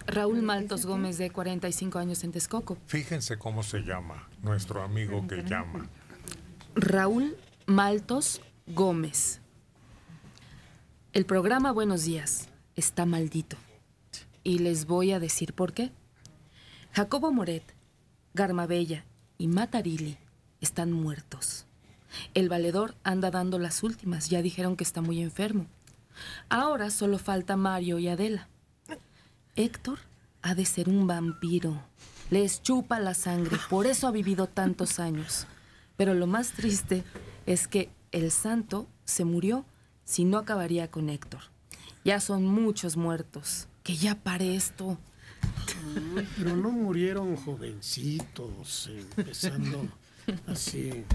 Raúl Maltos Gómez, de 45 años, en Texcoco. Fíjense cómo se llama nuestro amigo que llama. Raúl Maltos Gómez. El programa Buenos Días está maldito. Y les voy a decir por qué. Jacobo Moret, Garmabella y Matarili están muertos. El valedor anda dando las últimas. Ya dijeron que está muy enfermo. Ahora solo falta Mario y Adela. Héctor ha de ser un vampiro. Les chupa la sangre. Por eso ha vivido tantos años. Pero lo más triste es que el santo se murió. Si no, acabaría con Héctor. Ya son muchos muertos. Que ya pare esto. Ay, pero no murieron jovencitos, empezando así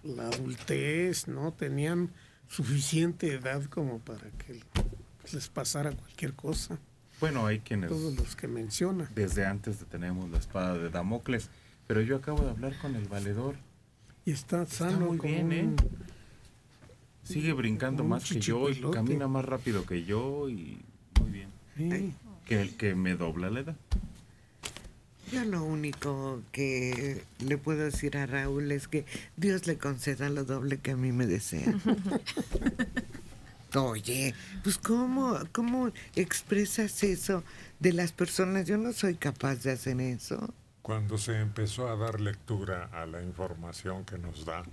la adultez, ¿no? Tenían suficiente edad como para que les pasara cualquier cosa. Bueno, hay quienes... Todos los que menciona. Desde antes tenemos la espada de Damocles, pero yo acabo de hablar con el valedor. Y está sano. Está muy bien, ¿eh? Sigue brincando más que yo y camina más rápido que yo y muy bien. Sí. Que el que me dobla la edad. Yo lo único que le puedo decir a Raúl es que Dios le conceda lo doble que a mí me desea. Oye, pues ¿cómo expresas eso de las personas? Yo no soy capaz de hacer eso. Cuando se empezó a dar lectura a la información que nos da,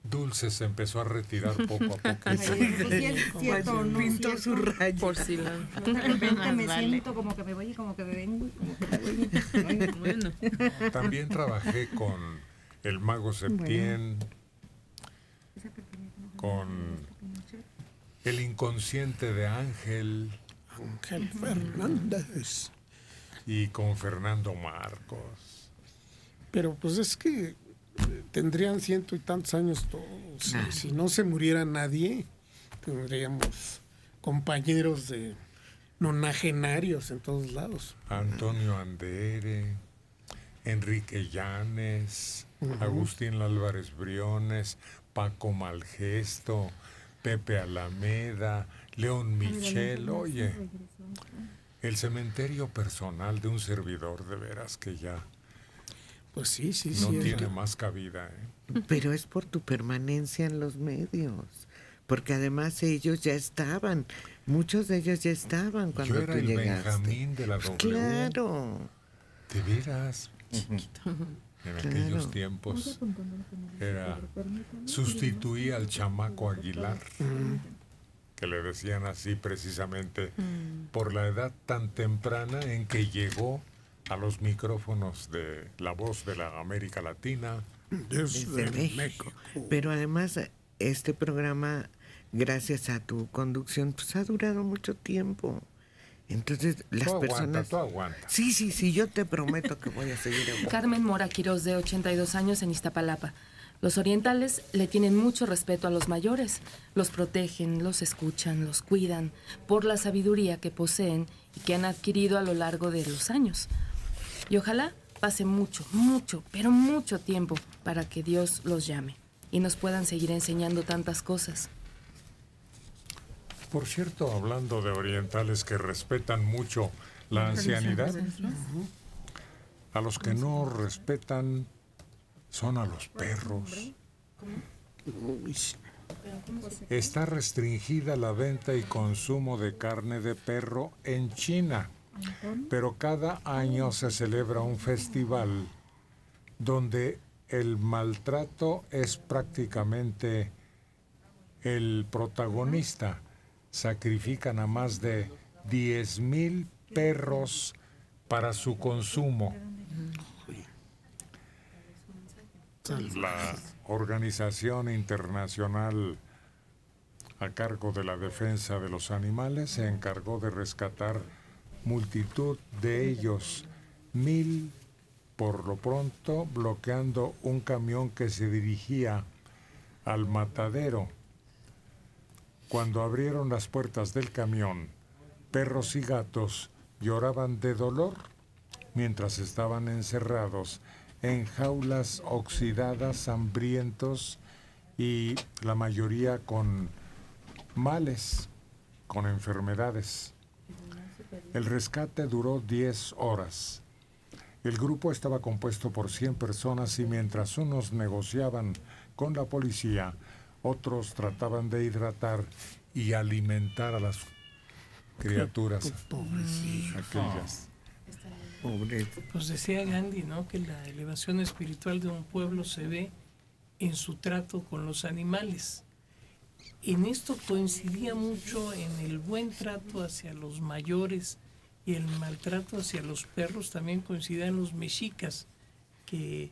Dulce se empezó a retirar poco a poco. Pintó su raya. Por si la... De repente me siento como que me voy y como que me vengo y como que me voy. Bueno. También trabajé con el Mago Septién, con el inconsciente de Ángel Fernández. Y con Fernando Marcos. Pero pues es que tendrían 100 y tantos años todos. Si no se muriera nadie, tendríamos compañeros de nonagenarios en todos lados. Antonio Andere, Enrique Llanes, Agustín Álvarez Briones, Paco Malgesto, Pepe Alameda, León Michel. Oye, el cementerio personal de un servidor, de veras que ya... Pues sí, no tiene más cabida, ¿eh? Pero es por tu permanencia en los medios, porque además ellos ya estaban, muchos de ellos ya estaban cuando yo era tú el llegaste. Benjamín de la Pues W. claro. De veras. En aquellos tiempos sustituía al chamaco Aguilar, que le decían así precisamente por la edad tan temprana en que llegó a los micrófonos de La Voz de la América Latina. Desde México. Pero además este programa, gracias a tu conducción, pues ha durado mucho tiempo. Entonces las personas... Tú aguanta. Sí, yo te prometo que voy a seguir. Carmen Mora Quirós, de 82 años, en Iztapalapa. Los orientales le tienen mucho respeto a los mayores. Los protegen, los escuchan, los cuidan por la sabiduría que poseen y que han adquirido a lo largo de los años. Y ojalá pase mucho, pero mucho tiempo para que Dios los llame y nos puedan seguir enseñando tantas cosas. Por cierto, hablando de orientales que respetan mucho la ancianidad, a los que no respetan son a los perros. Está restringida la venta y consumo de carne de perro en China, pero cada año se celebra un festival donde el maltrato es prácticamente el protagonista. Sacrifican a más de 10,000 perros para su consumo. La Organización Internacional a cargo de la defensa de los animales se encargó de rescatar multitud de ellos, 1,000 por lo pronto, bloqueando un camión que se dirigía al matadero. Cuando abrieron las puertas del camión, perros y gatos lloraban de dolor mientras estaban encerrados en jaulas oxidadas, hambrientos y la mayoría con males, con enfermedades. El rescate duró 10 horas. El grupo estaba compuesto por 100 personas y mientras unos negociaban con la policía, otros trataban de hidratar y alimentar a las criaturas aquellas. Pobre. Pues decía Gandhi, ¿no?, que la elevación espiritual de un pueblo se ve en su trato con los animales. En esto coincidía mucho en el buen trato hacia los mayores y el maltrato hacia los perros. También coincidían los mexicas, que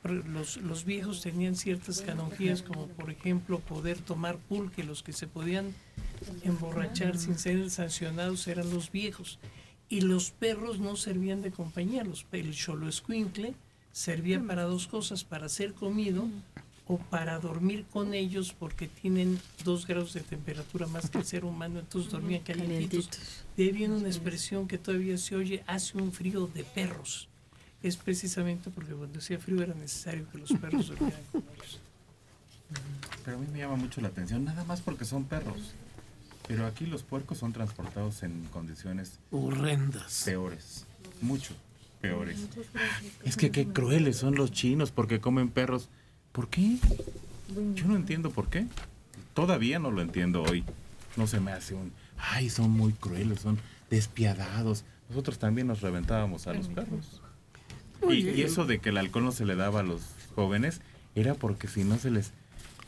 los viejos tenían ciertas canonjías, como por ejemplo poder tomar pulque. Los que se podían emborrachar sin ser sancionados eran los viejos, y los perros no servían de compañía. El xoloescuincle servía para dos cosas: para ser comido o para dormir con ellos, porque tienen 2 grados de temperatura más que el ser humano, entonces dormían calientitos. De ahí viene una expresión que todavía se oye: hace un frío de perros. Es precisamente porque cuando hacía frío era necesario que los perros durmieran con ellos. Pero a mí me llama mucho la atención, nada más porque son perros. Pero aquí los puercos son transportados en condiciones horrendas, peores, mucho peores. Es que qué crueles son los chinos porque comen perros. ¿Por qué? Yo no entiendo por qué. Todavía no lo entiendo hoy. No se me hace ay, son muy crueles, son despiadados. Nosotros también nos reventábamos a los perros. Y eso de que el alcohol no se le daba a los jóvenes era porque si no se les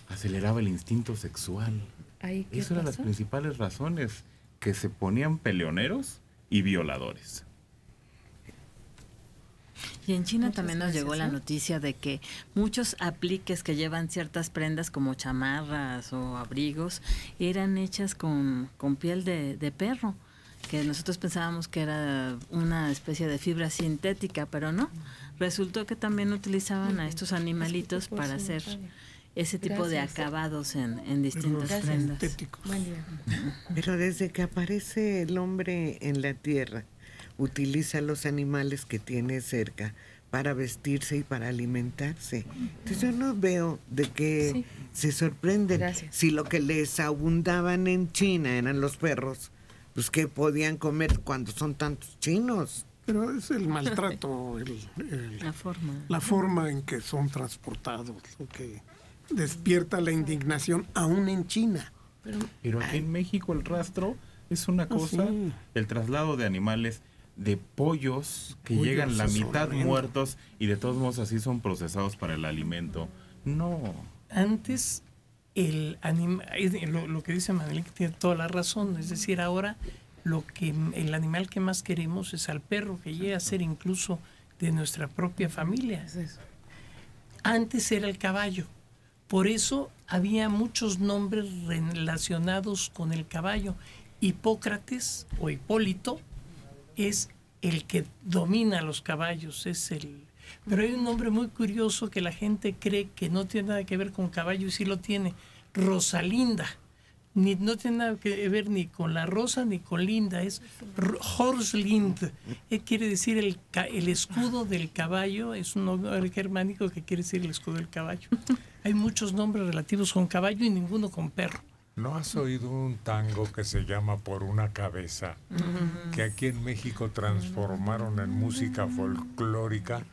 aceleraba el instinto sexual. Eso eran las principales razones, que se ponían peleoneros y violadores. Y en China también nos llegó la noticia de que muchos apliques que llevan ciertas prendas como chamarras o abrigos eran hechas con piel de perro, que nosotros pensábamos que era una especie de fibra sintética, pero no. Resultó que también utilizaban a estos animalitos para hacer ese tipo de acabados en distintas prendas. Pero desde que aparece el hombre en la tierra, utiliza los animales que tiene cerca para vestirse y para alimentarse. Entonces yo no veo de qué se sorprenden. Si lo que les abundaban en China eran los perros, pues ¿qué podían comer cuando son tantos chinos? Pero es el maltrato, la forma en que son transportados, lo que despierta la indignación aún en China. Pero aquí en México el rastro es una cosa, el traslado de animales, de pollos que llegan la mitad muertos y de todos modos así son procesados para el alimento. No. Antes el lo que dice Manuel tiene toda la razón, es decir, ahora el animal que más queremos es al perro, que llega a ser incluso de nuestra propia familia. Antes era el caballo, por eso había muchos nombres relacionados con el caballo. Hipócrates o Hipólito es el que domina los caballos, pero hay un nombre muy curioso que la gente cree que no tiene nada que ver con caballo y sí lo tiene: Rosalinda. No tiene nada que ver ni con la rosa ni con linda, es Horslind. Quiere decir el escudo del caballo, es un nombre germánico que quiere decir el escudo del caballo. Hay muchos nombres relativos con caballo y ninguno con perro. ¿No has oído un tango que se llama Por una cabeza? Que aquí en México transformaron en música folclórica.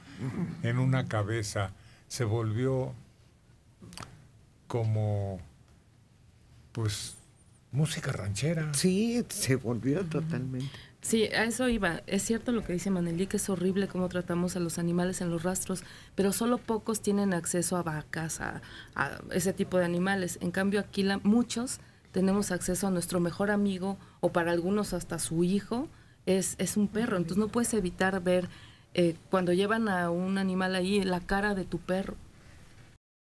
En una cabeza se volvió como, pues, música ranchera. Sí, se volvió totalmente. Sí, a eso iba. Es cierto lo que dice Manelí, que es horrible cómo tratamos a los animales en los rastros, pero solo pocos tienen acceso a vacas, a ese tipo de animales. En cambio aquí muchos tenemos acceso a nuestro mejor amigo, o para algunos hasta su hijo, es un perro. Entonces no puedes evitar ver cuando llevan a un animal ahí la cara de tu perro.